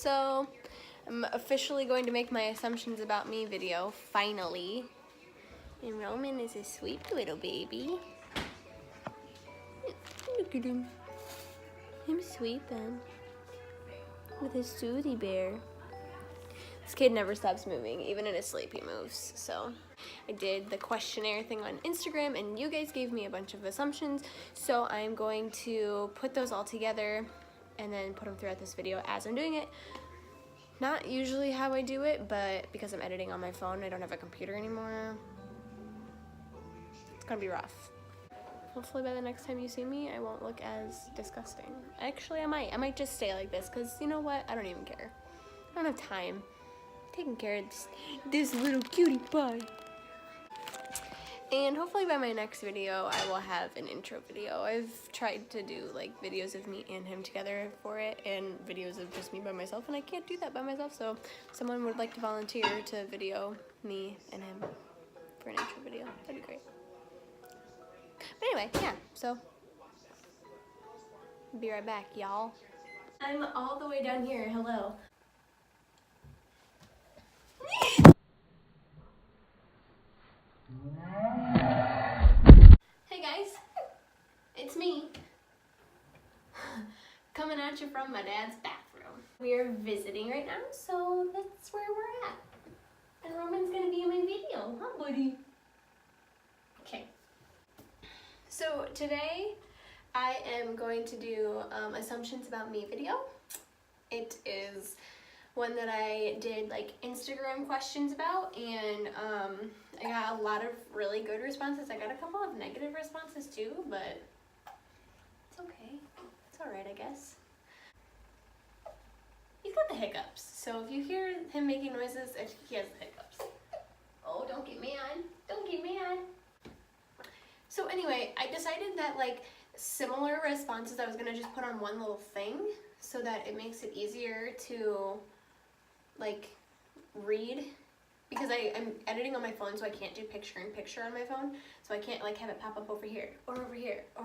So I'm officially going to make my assumptions about me video, finally. And Roman is a sweet little baby. Look at him. I'm sleeping with his Soothie Bear. This kid never stops moving, even in his sleep he moves. So I did the questionnaire thing on Instagram and you guys gave me a bunch of assumptions. So I'm going to put those all together and then put them throughout this video as I'm doing it. Not usually how I do it, but because I'm editing on my phone, I don't have a computer anymore. It's gonna be rough. Hopefully by the next time you see me, I won't look as disgusting. Actually, I might just stay like this, because you know what? I don't even care. I don't have time. I'm taking care of this little cutie pie. And hopefully by my next video, I will have an intro video. I've tried to do like videos of me and him together for it, and videos of just me by myself, and I can't do that by myself, so if someone would like to volunteer to video me and him for an intro video, that'd be great. But anyway, yeah, so be right back, y'all. I'm all the way down here, hello. Hey guys, it's me. Coming at you from my dad's bathroom. We are visiting right now, so that's where we're at. And Roman's gonna be in my video, huh buddy? Okay. So today I am going to do assumptions about me video. It is one that I did like Instagram questions about, and I got a lot of really good responses. I got a couple of negative responses too, but it's okay. It's alright, I guess. He's got the hiccups, so if you hear him making noises, he has the hiccups. Oh, don't get mad. Don't get mad. So anyway, I decided that like similar responses I was gonna just put on one little thing so that it makes it easier to like read, because I'm editing on my phone, so I can't do picture-in-picture on my phone, so I can't like have it pop up over here or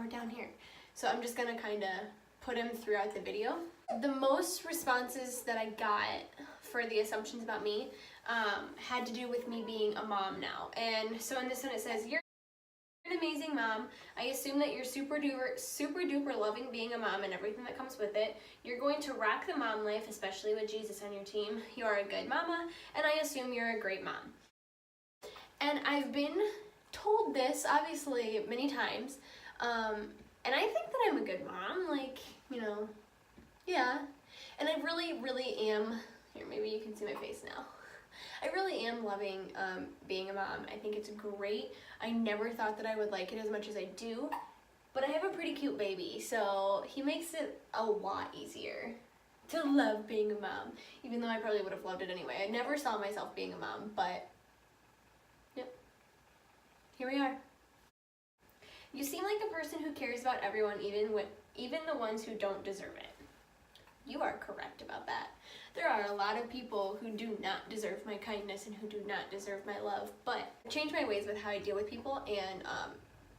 down here. So I'm just gonna kind of put them throughout the video. The most responses that I got for the assumptions about me had to do with me being a mom now. And so in this one it says, "You're an amazing mom. I assume that you're super duper loving being a mom and everything that comes with it. You're going to rock the mom life, especially with Jesus on your team. You're a good mama, and I assume you're a great mom." And I've been told this, obviously, many times, and I think that I'm a good mom, like, you know, yeah. And I really, really am, here, maybe you can see my face now. I really am loving being a mom. I think it's great. I never thought that I would like it as much as I do, but I have a pretty cute baby, so he makes it a lot easier to love being a mom, even though I probably would have loved it anyway. I never saw myself being a mom, but yep, here we are. You seem like a person who cares about everyone, even the ones who don't deserve it. You are correct about that. There are a lot of people who do not deserve my kindness and who do not deserve my love, but I've changed my ways with how I deal with people, and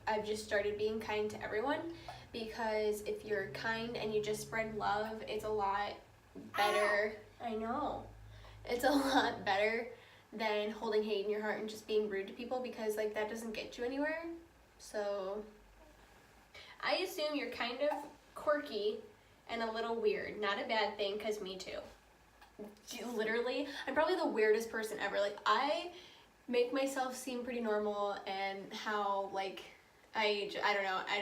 I've just started being kind to everyone, because if you're kind and you just spread love, it's a lot better. I know. It's a lot better than holding hate in your heart and just being rude to people, because like that doesn't get you anywhere. So I assume you're kind of quirky and a little weird. Not a bad thing, because me too. Literally, I'm probably the weirdest person ever. Like, I make myself seem pretty normal, and how, like, I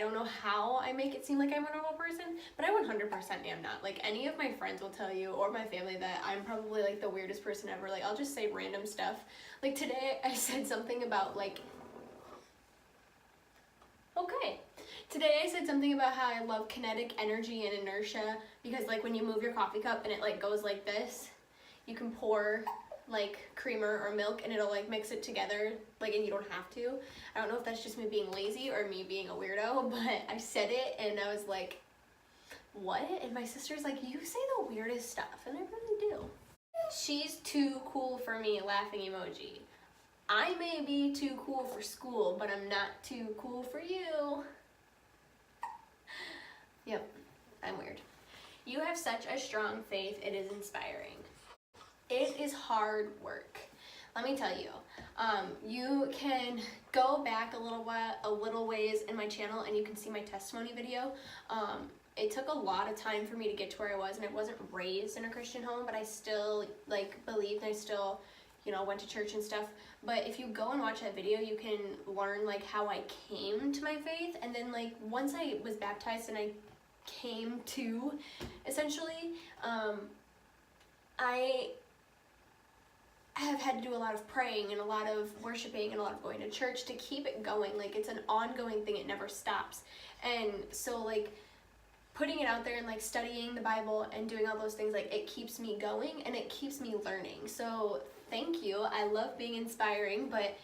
don't know how I make it seem like I'm a normal person, but I 100% am not. Like, any of my friends will tell you, or my family, that I'm probably, like, the weirdest person ever. Like, I'll just say random stuff. Like, today I said something about, like, okay. Today I said something about how I love kinetic energy and inertia, because like when you move your coffee cup and it like goes like this, you can pour like creamer or milk and it'll like mix it together, like, and you don't have to. I don't know if that's just me being lazy or me being a weirdo, but I said it and I was like, what? And my sister's like, you say the weirdest stuff, and I really do. She's too cool for me, laughing emoji. I may be too cool for school, but I'm not too cool for you. Yep, I'm weird. You have such a strong faith, it is inspiring. It is hard work. Let me tell you, you can go back a little ways in my channel and you can see my testimony video. It took a lot of time for me to get to where I was, and I wasn't raised in a Christian home, but I still like believed, and I still, you know, went to church and stuff. But if you go and watch that video, you can learn like how I came to my faith, and then like once I was baptized and I came to, essentially, I have had to do a lot of praying and a lot of worshiping and a lot of going to church to keep it going. Like, it's an ongoing thing, it never stops. And so like putting it out there and like studying the Bible and doing all those things, like it keeps me going and it keeps me learning. So thank you. I love being inspiring, but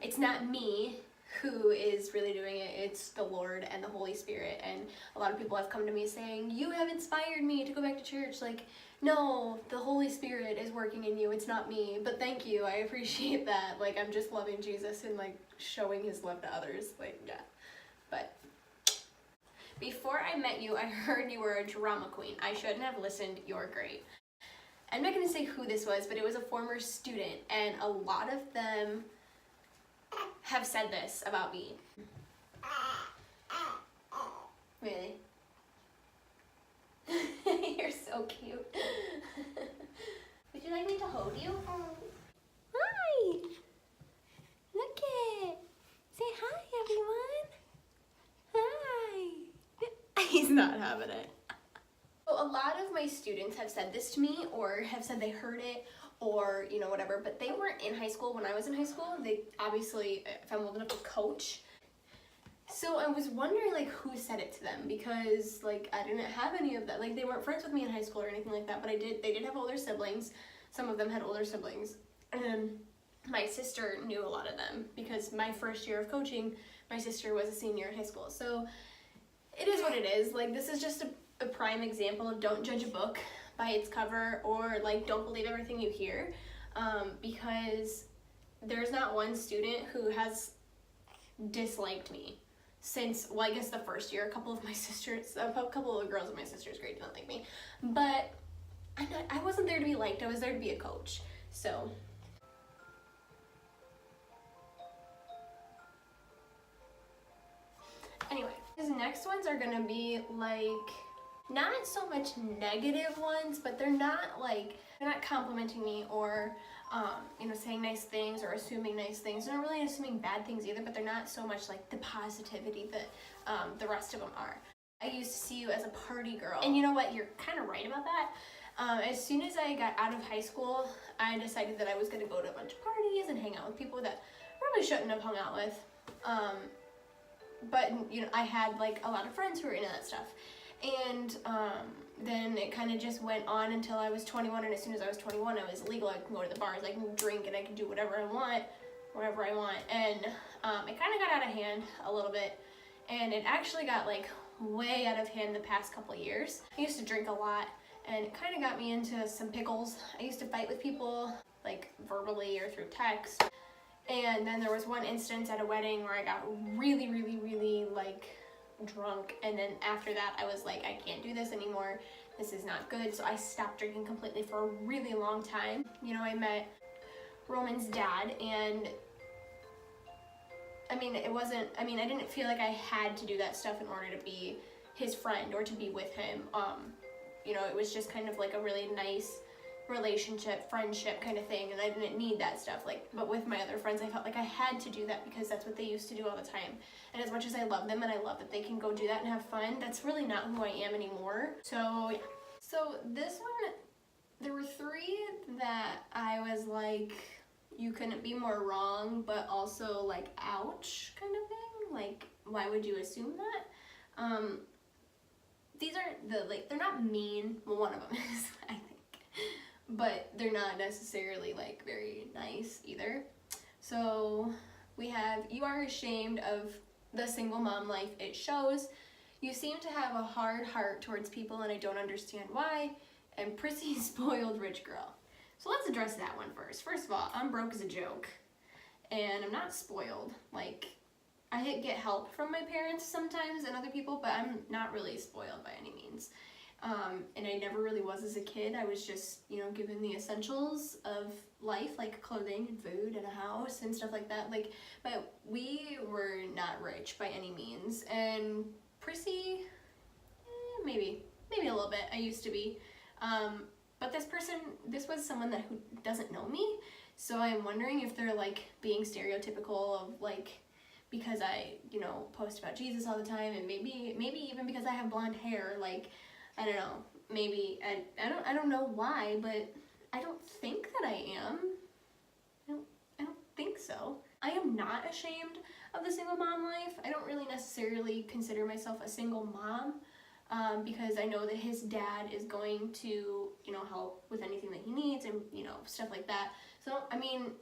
it's not me who is really doing it. It's the Lord and the Holy Spirit. And a lot of people have come to me saying, you have inspired me to go back to church. Like, no, the Holy Spirit is working in you. It's not me. But thank you. I appreciate that. Like, I'm just loving Jesus and like showing his love to others. Like, yeah. But before I met you, I heard you were a drama queen. I shouldn't have listened. You're great. I'm not going to say who this was, but it was a former student, and a lot of them have said this about me. Really? You're so cute. Would you like me to hold you? Hi! Look it! Say hi, everyone! Hi! He's not having it. So a lot of my students have said this to me, or have said they heard it, or, you know, whatever, but they weren't in high school when I was in high school. They obviously, if I'm old enough to coach. So I was wondering, like, who said it to them, because, like, I didn't have any of that. Like, they weren't friends with me in high school or anything like that, but they did have older siblings. Some of them had older siblings. And my sister knew a lot of them, because my first year of coaching, my sister was a senior in high school. So it is what it is. Like, this is just a prime example of don't judge a book by its cover, or like don't believe everything you hear, because there's not one student who has disliked me since, well, I guess the first year. A couple of the girls in my sister's grade didn't like me, but I wasn't there to be liked. I was there to be a coach. So anyway, these next ones are gonna be like not so much negative ones, but they're not complimenting me or you know, saying nice things or assuming nice things. They're not really assuming bad things either, but they're not so much like the positivity that the rest of them are. I used to see you as a party girl, and you know what, you're kind of right about that. As soon as I got out of high school, I decided that I was going to go to a bunch of parties and hang out with people that I probably shouldn't have hung out with, but you know, I had like a lot of friends who were into that stuff. And then it kind of just went on until I was 21, and as soon as I was 21, I was legal. I can go to the bars, I can drink, and I can do whatever I want, wherever I want. And it kind of got out of hand a little bit, and it actually got like way out of hand the past couple of years. I used to drink a lot, and it kind of got me into some pickles. I used to fight with people, like verbally or through text. And then there was one instance at a wedding where I got really, really, really like drunk, and then after that I was like, I can't do this anymore, this is not good. So I stopped drinking completely for a really long time. You know, I met Roman's dad, and I didn't feel like I had to do that stuff in order to be his friend or to be with him. You know, it was just kind of like a really nice relationship, friendship kind of thing, and I didn't need that stuff. Like, but with my other friends, I felt like I had to do that because that's what they used to do all the time. And as much as I love them and I love that they can go do that and have fun, that's really not who I am anymore. So yeah. So this one, there were 3 that I was like, you couldn't be more wrong, but also like, ouch kind of thing. Like, why would you assume that? These aren't they're not mean. Well, one of them is, I think. But they're not necessarily like very nice either. So we have, you are ashamed of the single mom life it shows. You seem to have a hard heart towards people and I don't understand why. And prissy spoiled rich girl. So let's address that one first. First of all, I'm broke as a joke. And I'm not spoiled. Like, I get help from my parents sometimes and other people, but I'm not really spoiled by any means. and I never really was as a kid. I was just, you know, given the essentials of life, like clothing and food and a house and stuff like that. Like, but we were not rich by any means, and Prissy, maybe a little bit. I used to be, but this was someone who doesn't know me, so I'm wondering if they're like being stereotypical of like, because I, you know, post about Jesus all the time, and maybe even because I have blonde hair, like, I don't know, maybe, I don't know why, but I don't think that I am. I don't think so. I am not ashamed of the single mom life. I don't really necessarily consider myself a single mom, because I know that his dad is going to, you know, help with anything that he needs and, you know, stuff like that. So, I mean,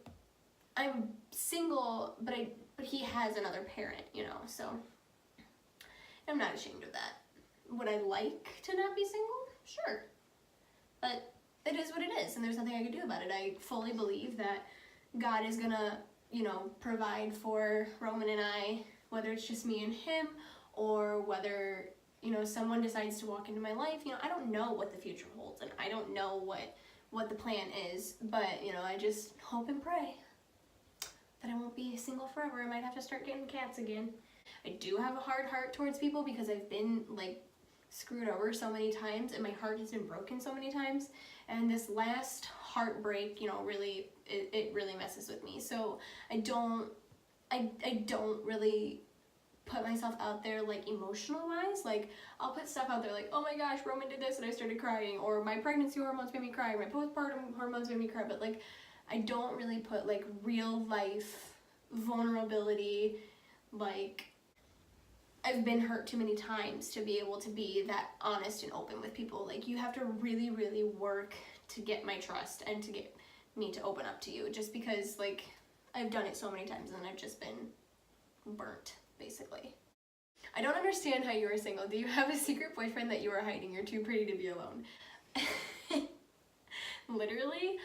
I'm single, but he has another parent, you know, so I'm not ashamed of that. Would I like to not be single? Sure. But it is what it is, and there's nothing I can do about it. I fully believe that God is gonna, you know, provide for Roman and I, whether it's just me and him, or whether, you know, someone decides to walk into my life. You know, I don't know what the future holds, and I don't know what the plan is, but, you know, I just hope and pray that I won't be single forever. I might have to start getting cats again. I do have a hard heart towards people because I've been, like, screwed over so many times, and my heart has been broken so many times, and this last heartbreak, you know, really, it really messes with me. So I don't really put myself out there, like, emotional wise. Like, I'll put stuff out there like, oh my gosh, Roman did this and I started crying, or my pregnancy hormones made me cry, my postpartum hormones made me cry, but like, I don't really put like real life vulnerability. Like, I've been hurt too many times to be able to be that honest and open with people. Like, you have to really, really work to get my trust and to get me to open up to you, just because, like, I've done it so many times and I've just been burnt, basically. I don't understand how you are single. Do you have a secret boyfriend that you are hiding? You're too pretty to be alone. Literally,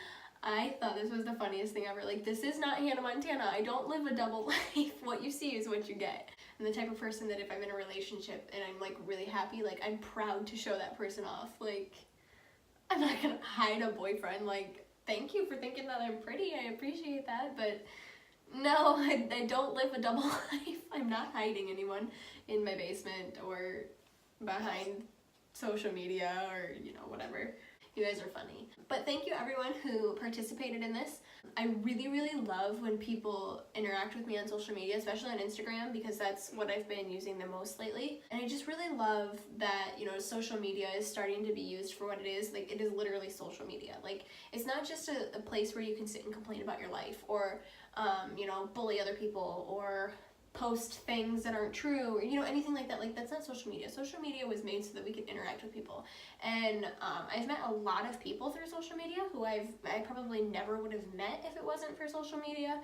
I thought this was the funniest thing ever. Like, this is not Hannah Montana. I don't live a double life. What you see is what you get. I'm the type of person that if I'm in a relationship and I'm like really happy, like, I'm proud to show that person off. Like, I'm not gonna hide a boyfriend. Like, thank you for thinking that I'm pretty. I appreciate that, but no, I don't live a double life. I'm not hiding anyone in my basement or behind social media or, you know, whatever. You guys are funny. But thank you everyone who participated in this. I really, really love when people interact with me on social media, especially on Instagram, because that's what I've been using the most lately. And I just really love that, you know, social media is starting to be used for what it is. Like, it is literally social media. Like, it's not just a place where you can sit and complain about your life, or, you know, bully other people, or post things that aren't true, or, you know, anything like that. Like, that's not social media. Social media was made so that we could interact with people, and I've met a lot of people through social media who I probably never would have met if it wasn't for social media,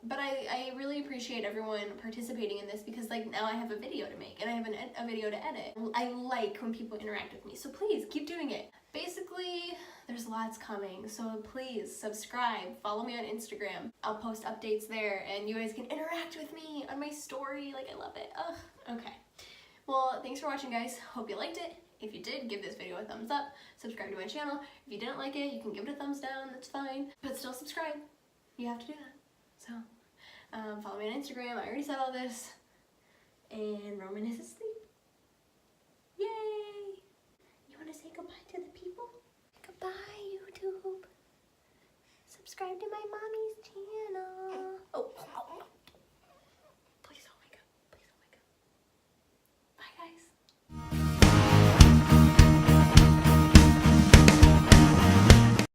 but I really appreciate everyone participating in this, because, like, now I have a video to make and I have a video to edit. I like when people interact with me, so please keep doing it. Basically, there's lots coming, so please subscribe, follow me on Instagram. I'll post updates there, and you guys can interact with me on my story. Like, I love it. Ugh. Okay. Well, thanks for watching, guys. Hope you liked it. If you did, give this video a thumbs up. Subscribe to my channel. If you didn't like it, you can give it a thumbs down. That's fine. But still subscribe. You have to do that. So, follow me on Instagram. I already said all this. And Roman is asleep. Yay! You want to say goodbye to the people? Goodbye, YouTube. Subscribe to my mommy's channel. Oh.